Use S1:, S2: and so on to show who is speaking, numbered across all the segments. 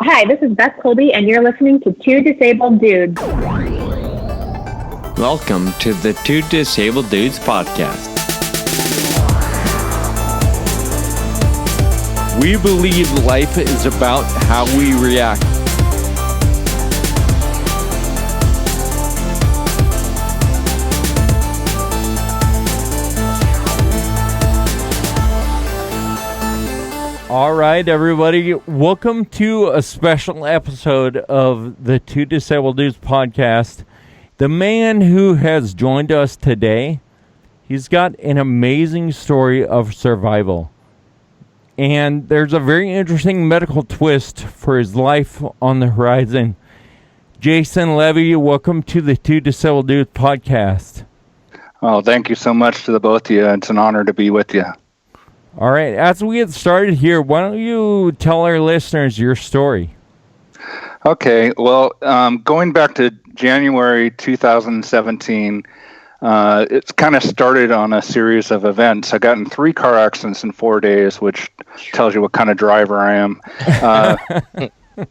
S1: Hi, this is Beth Colby, and you're listening to Two Disabled Dudes.
S2: Welcome to the Two Disabled Dudes podcast. We believe life is about how we react. All right, everybody, welcome to a special episode of the Two Disabled Dudes podcast. The man who has joined us today, he's got an amazing story of survival. And there's a very interesting medical twist for his life on the horizon. Jason Levy, welcome to the Two Disabled Dudes podcast.
S3: Oh, thank you so much to the both of you. It's an honor to be with you.
S2: All right, as we get started here, why don't you tell our listeners your story?
S3: Okay, well, going back to January 2017, it's kind of started on a series of events. I got in 3 car accidents in 4 days, which tells you what kind of driver I am.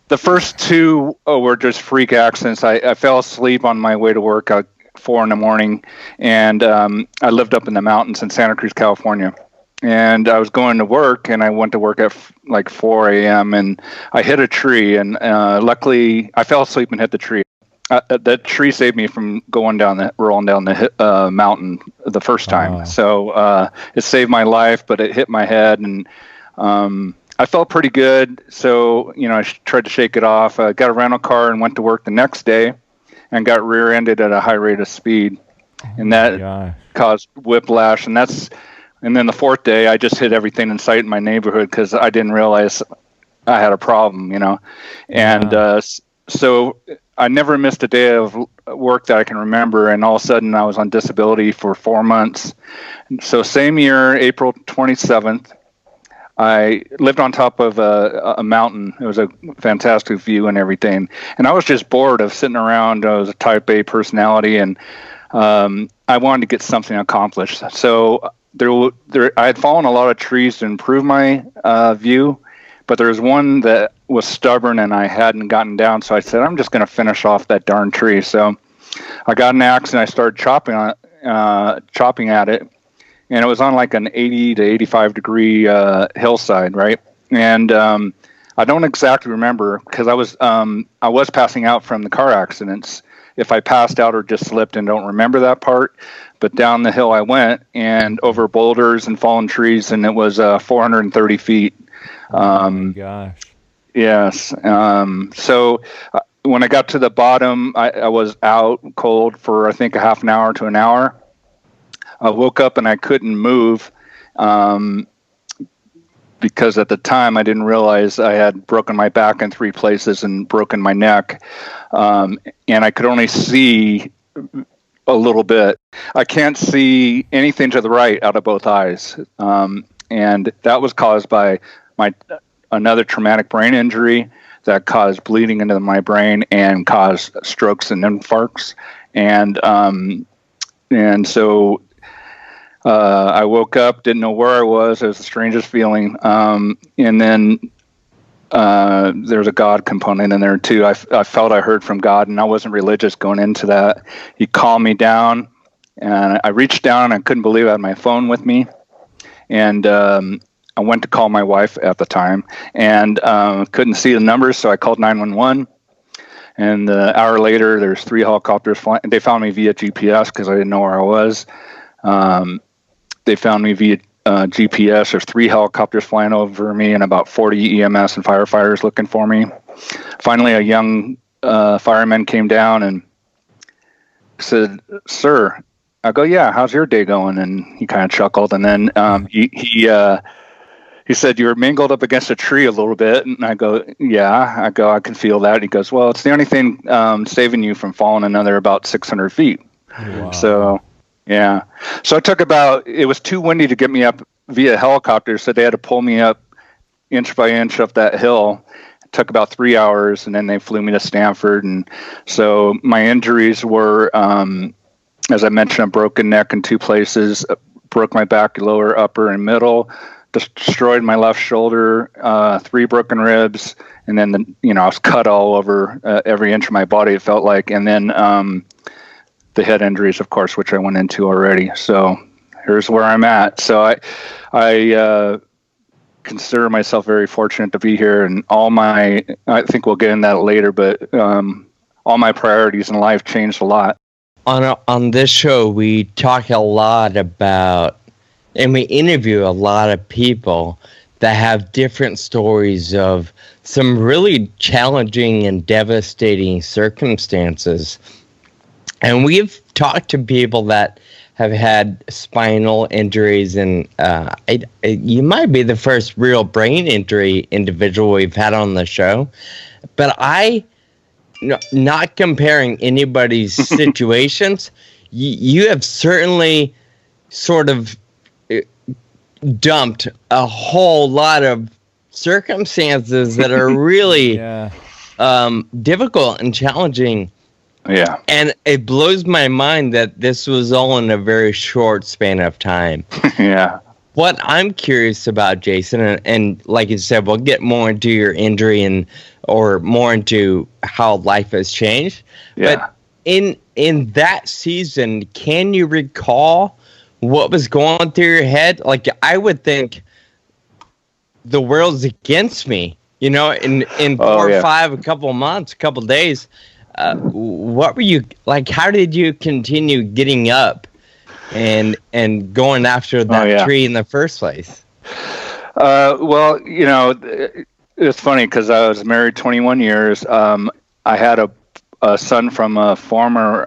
S3: The first 2 were just freak accidents. I fell asleep on my way to work at 4 in the morning, and I lived up in the mountains in Santa Cruz, California. And I was going to work, and I went to work at like 4 a.m., and I hit a tree, and luckily I fell asleep and hit the tree. That tree saved me from rolling down the mountain the first time. Wow. So it saved my life, but it hit my head, and I felt pretty good. So, I tried to shake it off. I got a rental car and went to work the next day and got rear-ended at a high rate of speed. And that caused whiplash, and then the 4th day, I just hit everything in sight in my neighborhood because I didn't realize I had a problem, And so I never missed a day of work that I can remember, and all of a sudden I was on disability for 4 months. So same year, April 27th, I lived on top of a mountain. It was a fantastic view and everything. And I was just bored of sitting around. I was a type A personality, and I wanted to get something accomplished. So I had fallen a lot of trees to improve my view, but there was one that was stubborn and I hadn't gotten down. So I said, I'm just going to finish off that darn tree. So I got an axe and I started chopping at it, and it was on like an 80 to 85 degree hillside, right? And I don't exactly remember because I was passing out from the car accidents. If I passed out or just slipped and don't remember that part. But down the hill I went, and over boulders and fallen trees, and it was 430 feet.
S2: Oh my gosh.
S3: Yes. So when I got to the bottom, I was out cold for, I think, a half an hour to an hour. I woke up and I couldn't move because at the time I didn't realize I had broken my back in 3 places and broken my neck. And I could only see a little bit. I can't see anything to the right out of both eyes. And that was caused by another traumatic brain injury that caused bleeding into my brain and caused strokes and infarcts. And so I woke up, didn't know where I was. It was the strangest feeling. And then there's a God component in there too. I felt I heard from God, and I wasn't religious going into that. He calmed me down, and I reached down and I couldn't believe I had my phone with me. And I went to call my wife at the time, and couldn't see the numbers, so I called 911. And an hour later, there's 3 helicopters flying. They found me via GPS because I didn't know where I was. They found me via GPS. There's 3 helicopters flying over me and about 40 EMS and firefighters looking for me. Finally, a young fireman came down and said, "Sir," I go, "Yeah, how's your day going?" And he kind of chuckled. And then he said, "You were mangled up against a tree a little bit." And I go, "Yeah." I go, "I can feel that." And he goes, "Well, it's the only thing saving you from falling another about 600 feet. Wow. So, yeah. So it was too windy to get me up via helicopter, so they had to pull me up inch by inch up that hill. It took about 3 hours, and then they flew me to Stanford. And so my injuries were, as I mentioned, a broken neck in 2 places, broke my back, lower, upper, and middle, destroyed my left shoulder, 3 broken ribs, and then I was cut all over every inch of my body, it felt like, and then the head injuries, of course, which I went into already. So here's where I'm at. So I consider myself very fortunate to be here, and I think we'll get in that later, but all my priorities in life changed a lot.
S4: On this show, we talk a lot about, and we interview a lot of people that have different stories of some really challenging and devastating circumstances. And we've talked to people that have had spinal injuries, and you might be the first real brain injury individual we've had on the show. But not comparing anybody's situations, you have certainly sort of dumped a whole lot of circumstances that are really difficult and challenging.
S3: Yeah.
S4: And it blows my mind that this was all in a very short span of time.
S3: Yeah.
S4: What I'm curious about, Jason, and like you said, we'll get more into your injury or more into how life has changed.
S3: Yeah.
S4: But in that season, can you recall what was going through your head? Like, I would think the world's against me, in 4 or 5, a couple of months, a couple of days. What were you like? How did you continue getting up and going after that tree in the first place?
S3: Well, it's funny because I was married 21 years. I had a son from a former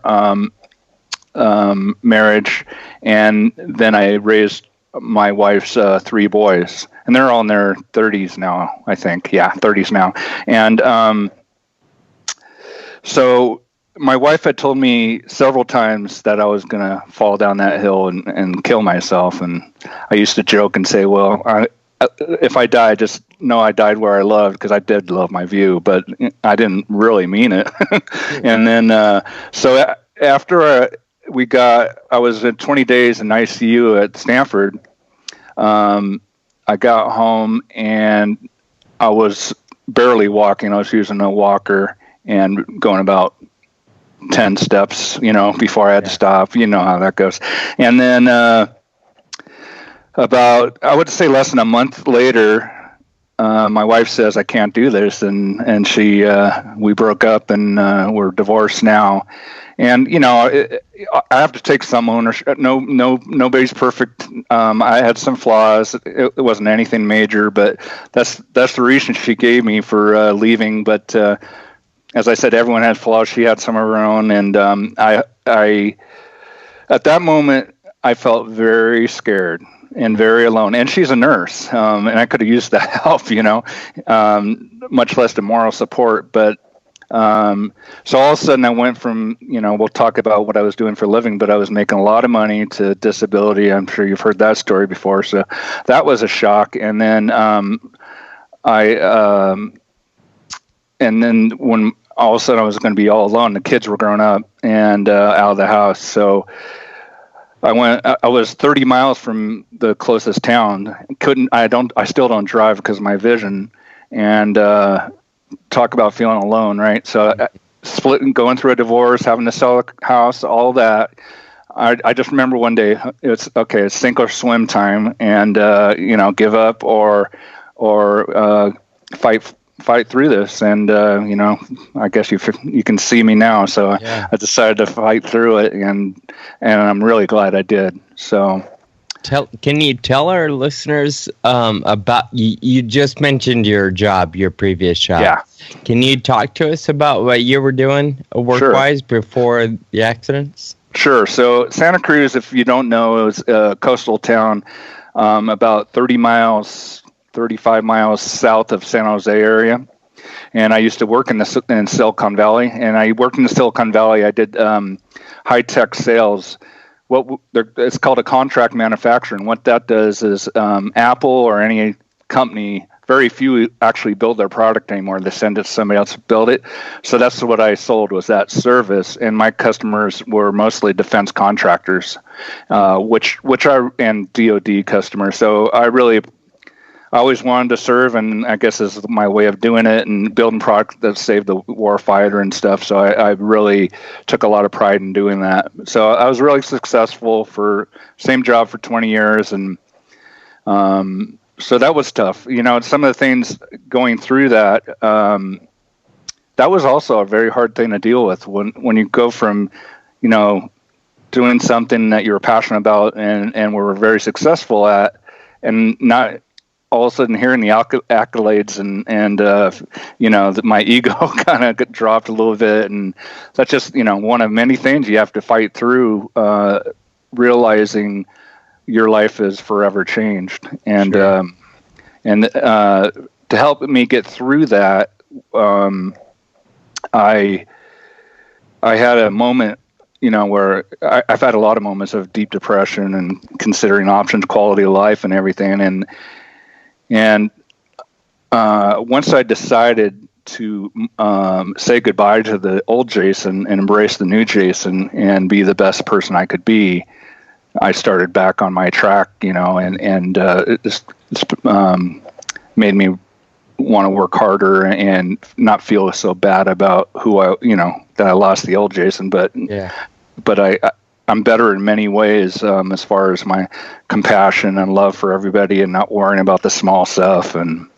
S3: marriage, and then I raised my wife's 3 boys, and they're all in their 30s now, I think. Yeah, 30s now. And so my wife had told me several times that I was going to fall down that hill and kill myself. And I used to joke and say, well, if I die, just know I died where I loved, because I did love my view, but I didn't really mean it. And then, so after I was in 20 days in ICU at Stanford, I got home and I was barely walking. I was using a walker and going about 10 steps, before I had to stop. You know how that goes. And then about, I would say less than a month later, my wife says I can't do this, and we broke up, and we're divorced now. And I have to take some ownership. Nobody's perfect. I had some flaws. It wasn't anything major, but that's the reason she gave me for leaving. But as I said, everyone had flaws. She had some of her own, and I at that moment I felt very scared and very alone. And she's a nurse, and I could have used that help, much less the moral support. But so all of a sudden I went from, we'll talk about what I was doing for a living, but I was making a lot of money, to disability. I'm sure you've heard that story before. So that was a shock. And then and then when all of a sudden I was going to be all alone, the kids were grown up and out of the house. So I was 30 miles from the closest town. I still don't drive because of my vision. And talk about feeling alone, right? So splitting, going through a divorce, having to sell a house, all that. I just remember one day, it's sink or swim time, and give up or fight through this. And I guess you can see me now. So I decided to fight through it, and I'm really glad I did. So
S4: can you tell our listeners about, you just mentioned your previous job.
S3: Yeah.
S4: Can you talk to us about what you were doing work-wise before the accidents?
S3: Sure. So Santa Cruz, if you don't know, it was a coastal town about 35 miles south of San Jose area. And I used to work in Silicon Valley. And I worked in the Silicon Valley. I did high-tech sales. It's called a contract manufacturer. And what that does is Apple or any company, very few actually build their product anymore. They send it to somebody else to build it. So that's what I sold, was that service. And my customers were mostly defense contractors, which are, and DoD customers. So I I always wanted to serve, and I guess this is my way of doing it and building product that saved the war fighter and stuff. So I really took a lot of pride in doing that. So I was really successful for same job for 20 years. And so that was tough. You know, some of the things going through that, that was also a very hard thing to deal with when you go from, you know, doing something that you're passionate about and were very successful at, and not all of a sudden hearing the accolades and you know, my ego kind of dropped a little bit. And that's just, you know, one of many things you have to fight through, realizing your life is forever changed. And, sure. To help me get through that, I had a moment, you know, where I've had a lot of moments of deep depression and considering options, quality of life and everything. And once I decided to say goodbye to the old Jason and embrace the new Jason and be the best person I could be, I started back on my track, you know, and it's made me want to work harder and not feel so bad about who that I lost the old Jason, but I'm better in many ways, as far as my compassion and love for everybody and not worrying about the small stuff and,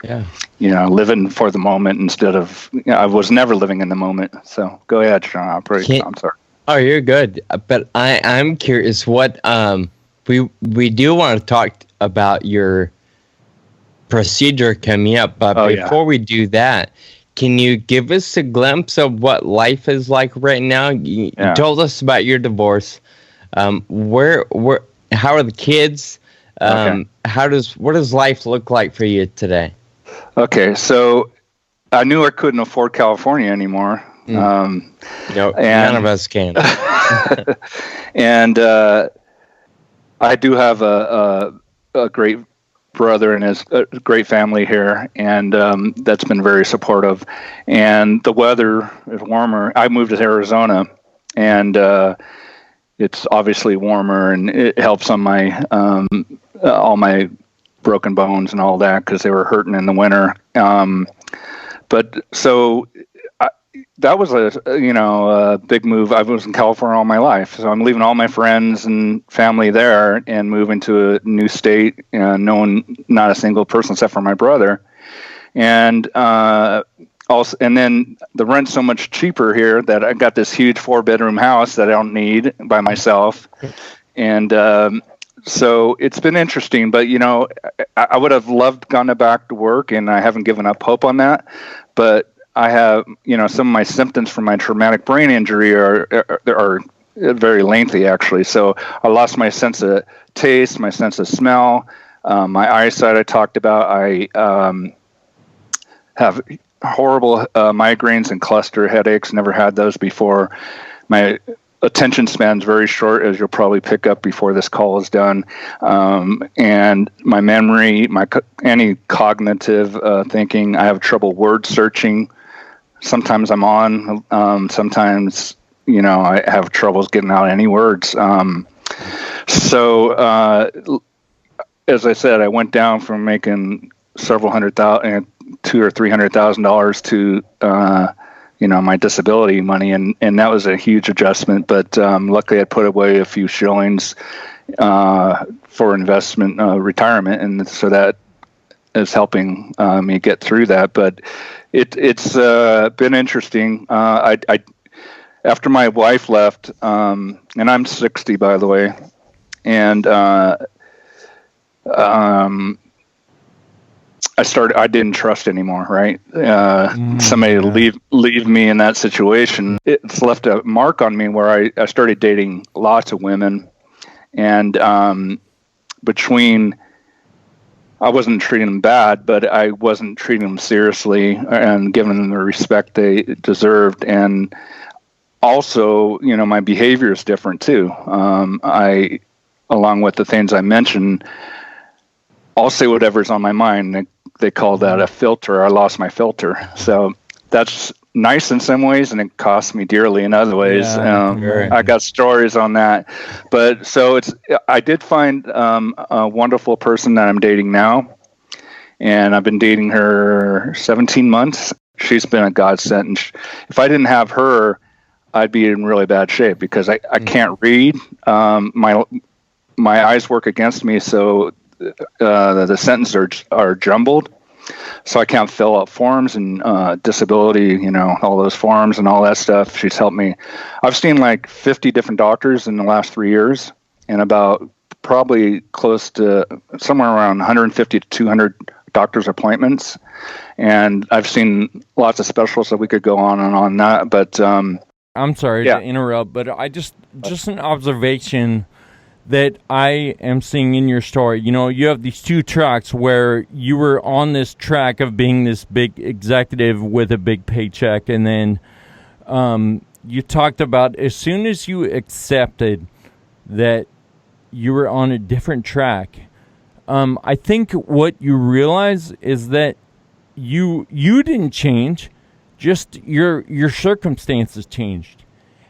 S3: you know, living for the moment instead of, you know, I was never living in the moment. So go ahead, Sean. I'm sorry.
S4: Oh, you're good. But I'm curious what, we do want to talk about your procedure coming up, but before we do that, can you give us a glimpse of what life is like right now? You told us about your divorce. Where, how are the kids? What does life look like for you today? Okay,
S3: so I knew I couldn't afford California anymore.
S4: No, none of us can.
S3: And I do have a great brother and his great family here, and that's been very supportive. And the weather is warmer. I moved to Arizona, and it's obviously warmer, and it helps on my all my broken bones and all that because they were hurting in the winter. But so that was a big move. I was in California all my life, so I'm leaving all my friends and family there and moving to a new state, knowing not a single person except for my brother. And also, and then the rent's so much cheaper here that I got this huge 4-bedroom house that I don't need by myself. And so it's been interesting, but I would have loved gone back to work, and I haven't given up hope on that. But I have, some of my symptoms from my traumatic brain injury are very lengthy, actually. So I lost my sense of taste, my sense of smell, my eyesight. I talked about. I have horrible migraines and cluster headaches. Never had those before. My attention span's very short, as you'll probably pick up before this call is done. And my memory, any cognitive thinking, I have trouble word searching. Sometimes I'm on, sometimes, I have troubles getting out any words. So as I said, I went down from making several $200,000 or $300,000 to, my disability money. And that was a huge adjustment, but luckily I put away a few shillings for investment, retirement. And so that is helping me get through that. But it's been interesting. I after my wife left, and I'm 60, by the way, and I didn't trust anymore, right? Somebody leave me in that situation. It's left a mark on me where I started dating lots of women, and I wasn't treating them bad, but I wasn't treating them seriously and giving them the respect they deserved. And also, my behavior is different too. I, along with the things I mentioned, I'll say whatever's on my mind. They call that a filter. I lost my filter. So that's nice in some ways, and it cost me dearly in other ways. I got stories on that. But so I did find a wonderful person that I'm dating now. and I've been dating her 17 months. She's been a godsend. And if I didn't have her, I'd be in really bad shape because I can't read. My eyes work against me, so the sentences are jumbled. So I can't fill out forms and disability, all those forms and all that stuff. She's helped me. I've seen like 50 different doctors in the last 3 years, and about probably close to somewhere around 150 to 200 doctor's appointments. And I've seen lots of specialists that we could go on and on that. But
S2: I'm sorry to interrupt, but I just an observation that I am seeing in your story. You have these two tracks where you were on this track of being this big executive with a big paycheck, and then you talked about as soon as you accepted that you were on a different track, I think what you realize is that you didn't change, just your circumstances changed.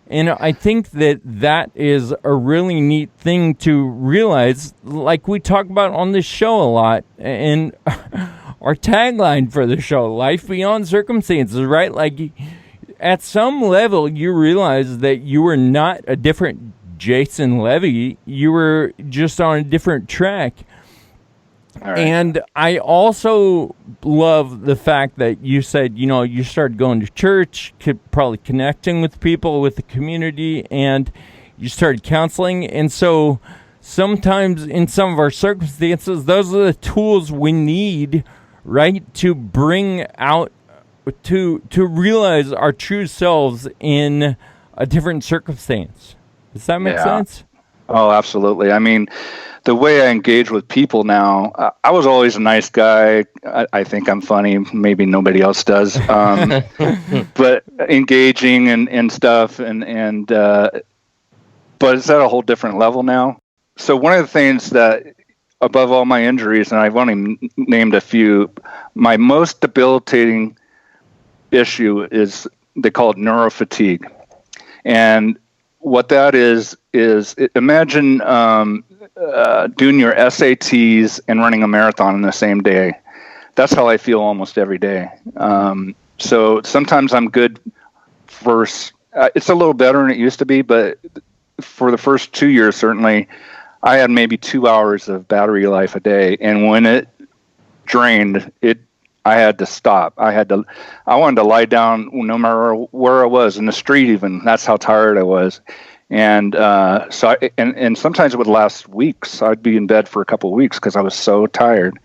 S2: And I think that is a really neat thing to realize, like we talk about on this show a lot, and our tagline for the show, life beyond circumstances, right? Like, at some level, you realize that you were not a different Jason Levy. You were just on a different track. All right. And I also love the fact that you said, you started going to church, probably connecting with people, with the community, and you started counseling. And so sometimes in some of our circumstances, those are the tools we need, right, to bring out, to realize our true selves in a different circumstance. Does that make sense?
S3: Oh, absolutely. I mean, the way I engage with people now, I was always a nice guy. I think I'm funny. Maybe nobody else does. But engaging and stuff, but it's at a whole different level now. So one of the things that, above all my injuries, and I've only named a few, my most debilitating issue is, they call it neurofatigue. And what that is imagine doing your SATs and running a marathon in the same day. That's how I feel almost every day. So sometimes I'm good it's a little better than it used to be, but for the first 2 years, certainly, I had maybe 2 hours of battery life a day. And when it drained, I had to stop. I wanted to lie down no matter where I was, in the street even. That's how tired I was. And and sometimes it would last weeks. I'd be in bed for a couple of weeks because I was so tired.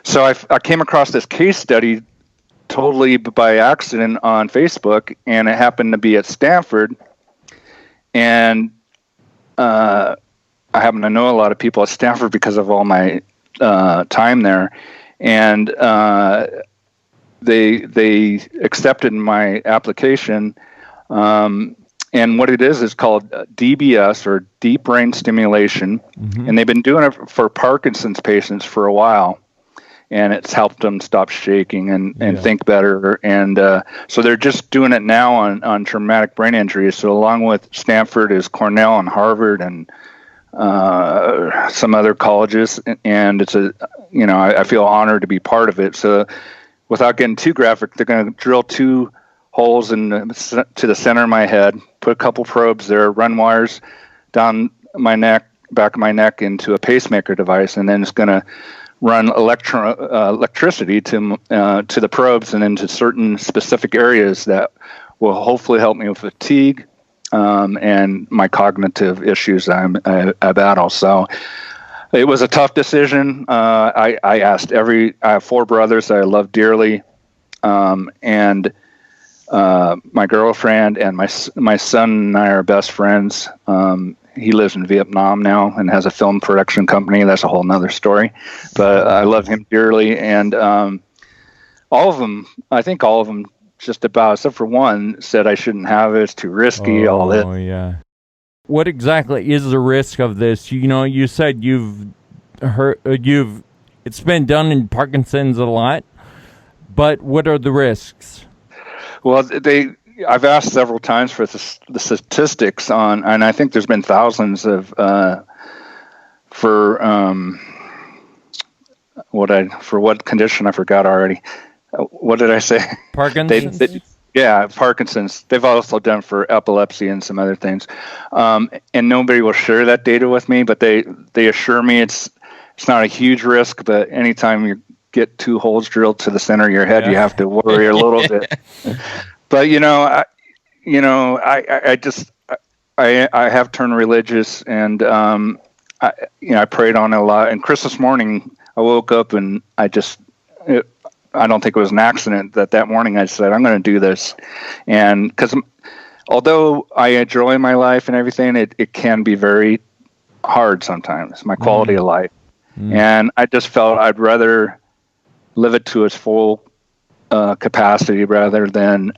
S3: So I came across this case study totally by accident on Facebook, and it happened to be at Stanford. And I happen to know a lot of people at Stanford because of all my time there. And they accepted my application. And what it is called DBS, or deep brain stimulation. Mm-hmm. And they've been doing it for Parkinson's patients for a while. And it's helped them stop shaking and think better. And so they're just doing it now on traumatic brain injuries. So along with Stanford is Cornell and Harvard and some other colleges. And it's I feel honored to be part of it. So without getting too graphic, they're going to drill 2 holes to the center of my head, put a couple probes there, run wires down my neck, back of my neck, into a pacemaker device, and then it's going to run electricity to the probes and into certain specific areas that will hopefully help me with fatigue and my cognitive issues I battle. So it was a tough decision. I have 4 brothers that I love dearly, and my girlfriend and my son and I are best friends. He lives in Vietnam now and has a film production company. That's a whole nother story. But I love him dearly. And I think all of them, just about, except for one, said I shouldn't have it. It's too risky, all this.
S2: Oh, yeah. What exactly is the risk of this? You said it's been done in Parkinson's a lot, but what are the risks?
S3: Well, I've asked several times for the statistics on, and I think there's been thousands of for what condition I forgot already. What did I say?
S2: Parkinson's.
S3: Yeah, Parkinson's. They've also done for epilepsy and some other things, and nobody will share that data with me. But they assure me it's not a huge risk. But anytime you get 2 holes drilled to the center of your head, you have to worry a little bit. But I have turned religious, and I prayed on it a lot. And Christmas morning, I woke up and I don't think it was an accident that morning I said, I'm going to do this. And because although I enjoy my life and everything, it can be very hard sometimes, my quality of life. And I just felt I'd rather live it to its full capacity rather than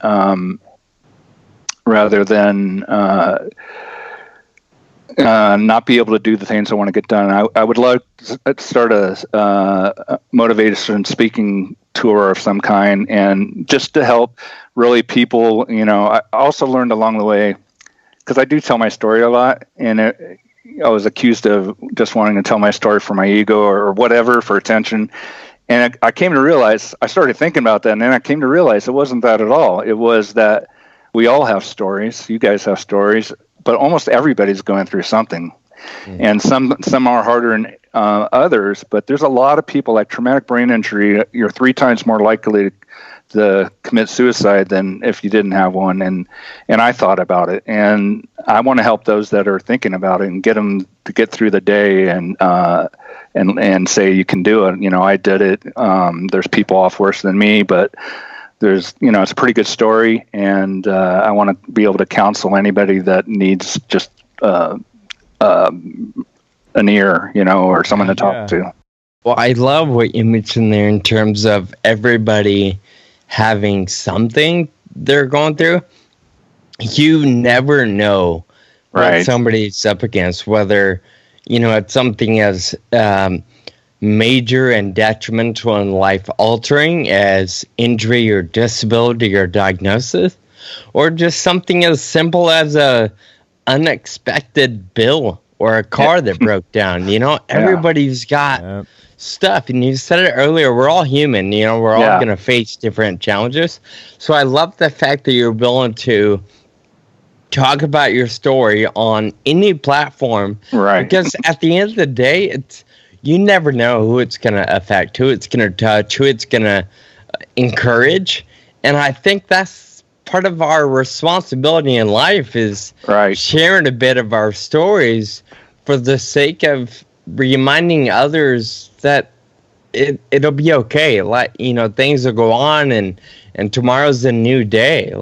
S3: not be able to do the things I want to get done. I would love to start a motivation speaking tour of some kind, and just to help really people. I also learned along the way, because I do tell my story a lot, and I was accused of just wanting to tell my story for my ego or whatever, for attention. And I came to realize, I started thinking about that, and then I came to realize it wasn't that at all. It was that we all have stories. You guys have stories, but almost everybody's going through something. And some are harder than others, but there's a lot of people like traumatic brain injury. You're 3 times more likely to commit suicide than if you didn't have one. And I thought about it, and I want to help those that are thinking about it and get them to get through the day and say you can do it. I did it. There's people off worse than me, but there's, it's a pretty good story, and I want to be able to counsel anybody that needs just an ear, or someone to talk to.
S4: Well, I love what you mentioned there in terms of everybody having something they're going through. You never know what somebody's up against, whether, it's something as major and detrimental and life-altering as injury or disability or diagnosis, or just something as simple as a unexpected bill or a car that broke down. Everybody's got stuff, and you said it earlier, we're all human. We're all going to face different challenges. So I love the fact that you're willing to talk about your story on any platform, because at the end of the day, you never know who it's going to affect, who it's going to touch, who it's going to encourage. And I think that's part of our responsibility in life, is sharing a bit of our stories for the sake of reminding others that it'll be okay. Like, things will go on, and tomorrow's a new day.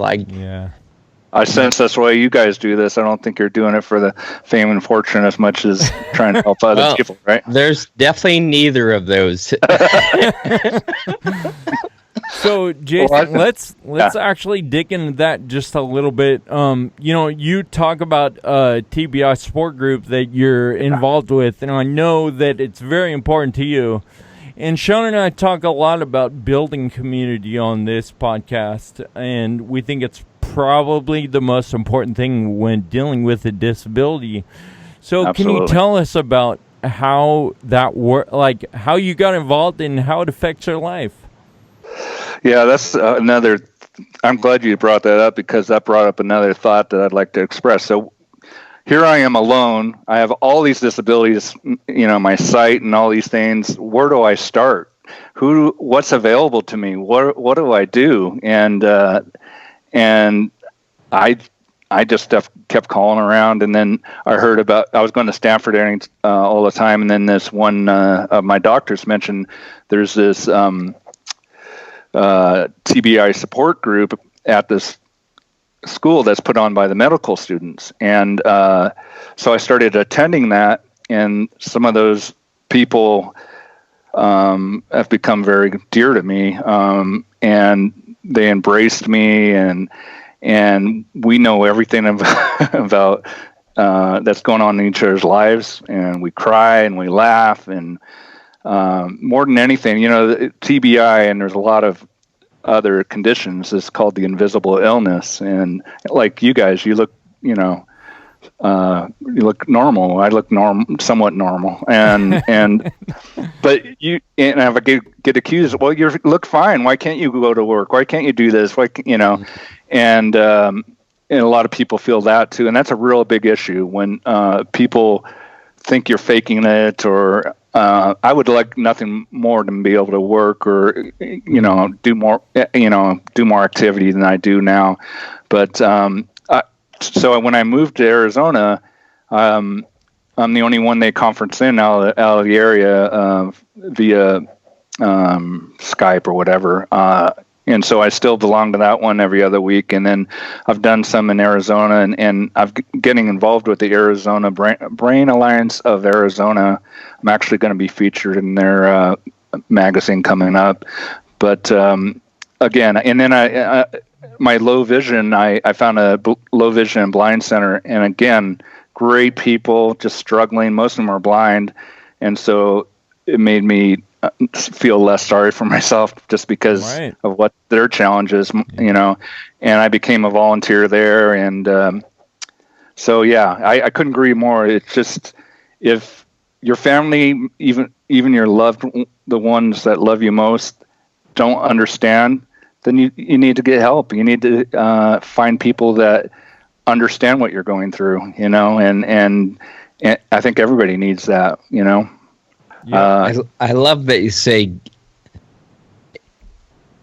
S3: I sense that's why you guys do this. I don't think you're doing it for the fame and fortune as much as trying to help other people, right?
S4: There's definitely neither of those.
S2: So, Jason, let's actually dig into that just a little bit. You talk about TBI support group that you're involved with, and I know that it's very important to you. And Sean and I talk a lot about building community on this podcast, and we think it's probably the most important thing when dealing with a disability. So Absolutely. Can you tell us about how that how you got involved and how it affects your life?
S3: Yeah, that's I'm glad you brought that up, because that brought up another thought that I'd like to express. So here I am alone. I have all these disabilities, my sight and all these things. Where do I start? What's available to me? What do I do? And I just kept calling around, and then I heard I was going to Stanford airings all the time, and then this one of my doctors mentioned there's this TBI support group at this school that's put on by the medical students. And so I started attending that, and some of those people have become very dear to me, and they embraced me, and we know everything about that's going on in each other's lives, and we cry and we laugh, and more than anything, TBI, and there's a lot of other conditions, is called the invisible illness. And like you guys, you look, you look normal. I look somewhat normal, and but and if I get accused, well, you look fine. Why can't you go to work? Why can't you do this? And a lot of people feel that too, and that's a real big issue when people think you're faking it, or I would like nothing more than be able to work or do more activity than I do now. But so when I moved to Arizona, I'm the only one they conference in out of the area via Skype or whatever. And so I still belong to that one every other week. And then I've done some in Arizona, and I'm getting involved with the Arizona Brain Alliance of Arizona. I'm actually going to be featured in their magazine coming up. But again, and then my low vision, I found a low vision and blind center. And again, great people just struggling. Most of them are blind. And so it made me feel less sorry for myself just because of what their challenges, and I became a volunteer there. And so, yeah, I couldn't agree more. It's just, if your family, even your the ones that love you most, don't understand, then you need to get help. You need to find people that understand what you're going through, and I think everybody needs that,
S4: Yeah, I love that you say,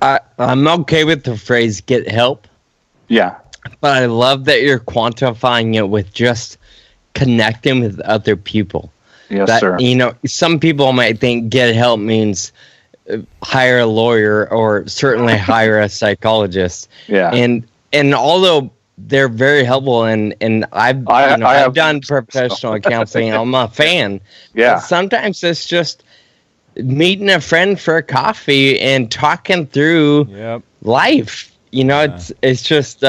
S4: I'm okay with the phrase "get help."
S3: Yeah.
S4: But I love that you're quantifying it with just connecting with other people.
S3: Yes, sir.
S4: Some people might think get help means hire a lawyer or certainly hire a psychologist.
S3: Yeah.
S4: And although they're very helpful, and I've done professional counseling, I'm a fan.
S3: Yeah.
S4: But sometimes it's just meeting a friend for a coffee and talking through life. It's just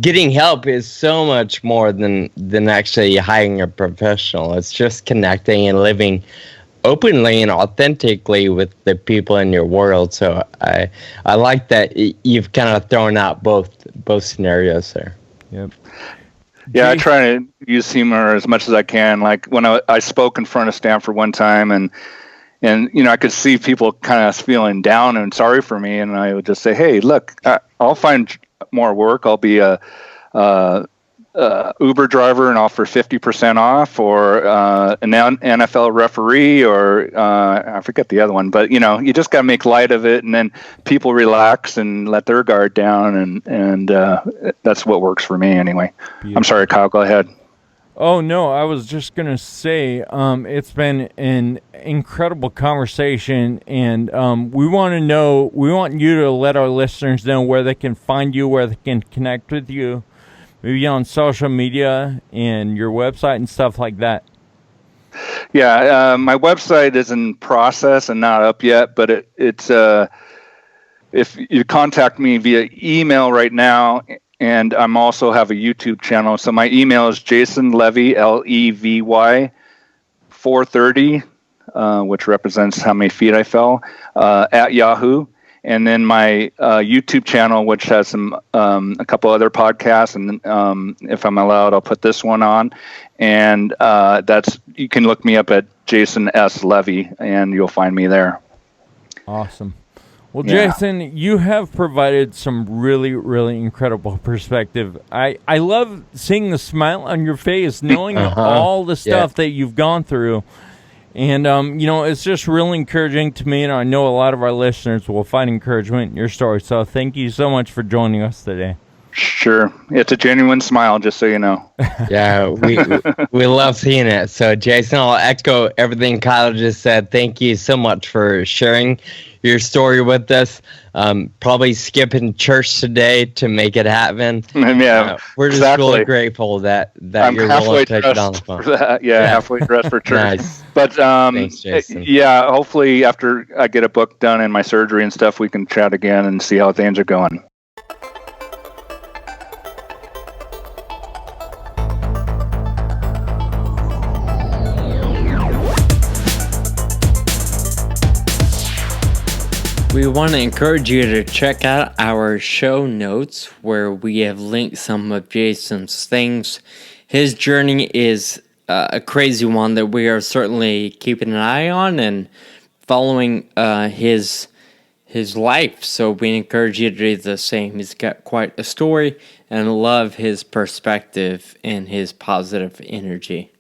S4: getting help is so much more than actually hiring a professional. It's just connecting and living openly and authentically with the people in your world. So I like that you've kind of thrown out both scenarios there.
S2: Yep.
S3: Yeah, I try to use humor as much as I can. Like when I spoke in front of Stanford one time, and I could see people kind of feeling down and sorry for me, and I would just say, "Hey, look, I'll find more work. I'll be a Uber driver and offer 50% off, or an NFL referee, or I forget the other one. But you just got to make light of it, and then people relax and let their guard down, and that's what works for me anyway. Yeah. I'm sorry, Kyle. Go ahead.
S2: Oh no, I was just gonna say it's been an incredible conversation, and we want you to let our listeners know where they can find you, where they can connect with you. Maybe on social media and your website and stuff like that.
S3: Yeah, my website is in process and not up yet, but it's if you contact me via email right now, and I'm also have a YouTube channel. So my email is Jason Levy, Levy 430, which represents how many feet I fell, at Yahoo. And then my YouTube channel, which has a couple other podcasts, and if I'm allowed, I'll put this one on. And you can look me up at Jason S. Levy, and you'll find me there.
S2: Awesome. Well, Jason, you have provided some really, really incredible perspective. I love seeing the smile on your face, knowing all the stuff that you've gone through. And, it's just really encouraging to me, and I know a lot of our listeners will find encouragement in your story. So thank you so much for joining us today.
S3: Sure. It's a genuine smile, just so you know.
S4: Yeah, we love seeing it. So, Jason, I'll echo everything Kyle just said. Thank you so much for sharing your story with us. Probably skipping church today to make it happen.
S3: Yeah,
S4: we're just really grateful that you're willing to take it on the phone.
S3: Yeah, halfway dressed for church.
S4: Nice.
S3: But
S4: thanks, Jason.
S3: Yeah, hopefully after I get a book done and my surgery and stuff, we can chat again and see how things are going.
S2: We
S4: we want to encourage you to check out our show notes where we have linked some of Jason's things. His journey is a crazy one that we are certainly keeping an eye on and following his life. So we encourage you to do the same. He's got quite a story, and I love his perspective and his positive energy.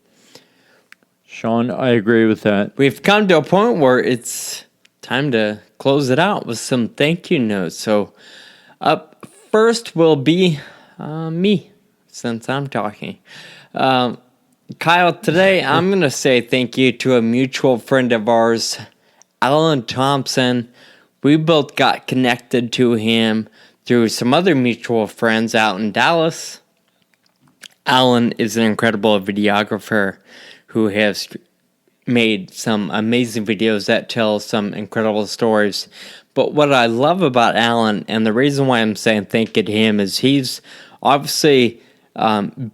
S2: Sean, I agree with that.
S4: We've come to a point where it's time to close it out with some thank you notes. So up first will be me, since I'm talking. Kyle, today I'm going to say thank you to a mutual friend of ours, Alan Thompson. We both got connected to him through some other mutual friends out in Dallas. Alan is an incredible videographer who has made some amazing videos that tell some incredible stories. But what I love about Alan, and the reason why I'm saying thank you to him, is he's obviously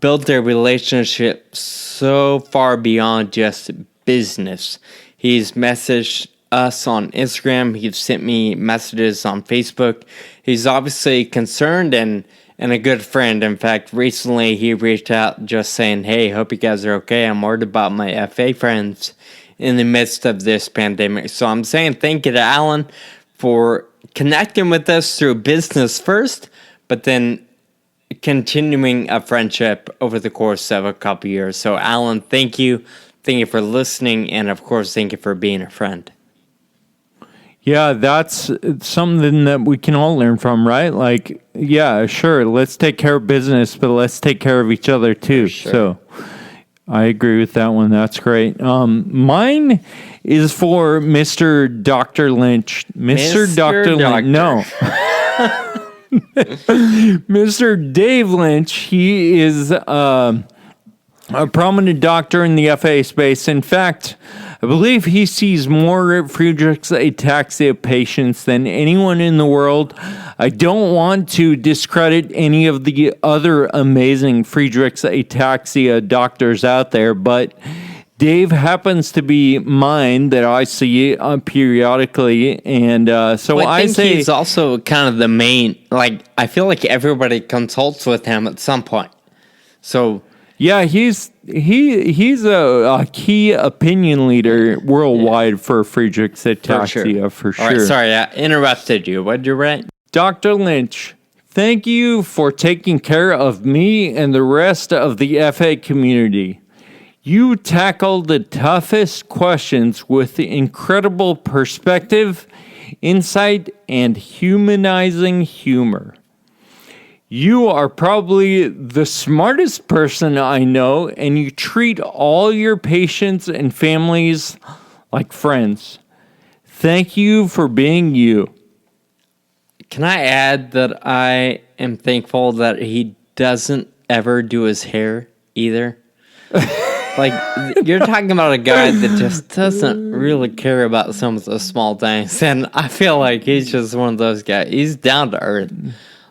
S4: built their relationship so far beyond just business. He's messaged us on Instagram. He's sent me messages on Facebook. He's obviously concerned and a good friend. In fact, recently he reached out just saying, hey, hope you guys are okay. I'm worried about my FA friends in the midst of this pandemic. So I'm saying thank you to Alan for connecting with us through business first, but then continuing a friendship over the course of a couple years. So Alan, thank you. Thank you for listening. And of course, thank you for being a friend.
S2: Yeah, that's something that we can all learn from, right? Like, yeah, sure, let's take care of business, but let's take care of each other too. Sure. So I agree with that one. That's great. Mine is for Mr. Dr. Lynch. Mr. Dr. Lynch. No. Mr. Dave Lynch. He is a prominent doctor in the FA space. In fact, I believe he sees more Friedreich's ataxia patients than anyone in the world. I don't want to discredit any of the other amazing Friedreich's ataxia doctors out there, but Dave happens to be mine that I see periodically, and so
S4: well, I think
S2: say
S4: he's also kind of the main. Like, I feel like everybody consults with him at some point. So
S2: yeah, he's a key opinion leader worldwide for Friedreich's ataxia for sure.
S4: All right, sorry, I interrupted you. What did you write?
S2: Dr. Lynch, thank you for taking care of me and the rest of the FA community. You tackle the toughest questions with incredible perspective, insight, and humanizing humor. You are probably the smartest person I know, and you treat all your patients and families like friends. Thank you for being you.
S4: Can I add that I am thankful that he doesn't ever do his hair either? Like, you're talking about a guy that just doesn't really care about some of the small things, and I feel like he's just one of those guys. He's down to earth.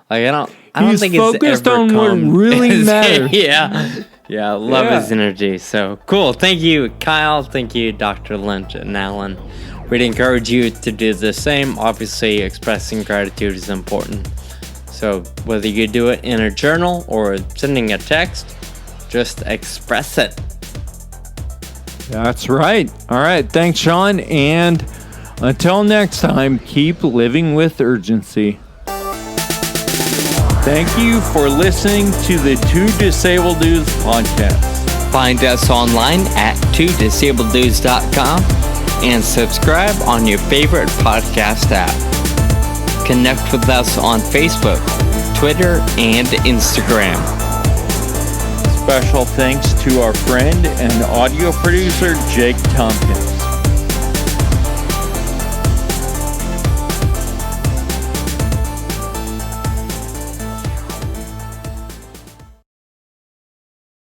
S4: Like, I don't think he's focused on what really matters. Yeah, I love his energy. So cool. Thank you, Kyle. Thank you, Dr. Lynch and Alan. We'd encourage you to do the same. Obviously, expressing gratitude is important. So whether you do it in a journal or sending a text, just express it.
S2: That's right. All right. Thanks, Sean. And until next time, keep living with urgency. Thank you for listening to the Two Disabled Dudes podcast.
S4: Find us online at twodisableddudes.com and subscribe on your favorite podcast app. Connect with us on Facebook, Twitter, and Instagram.
S2: Special thanks to our friend and audio producer, Jake Tompkins.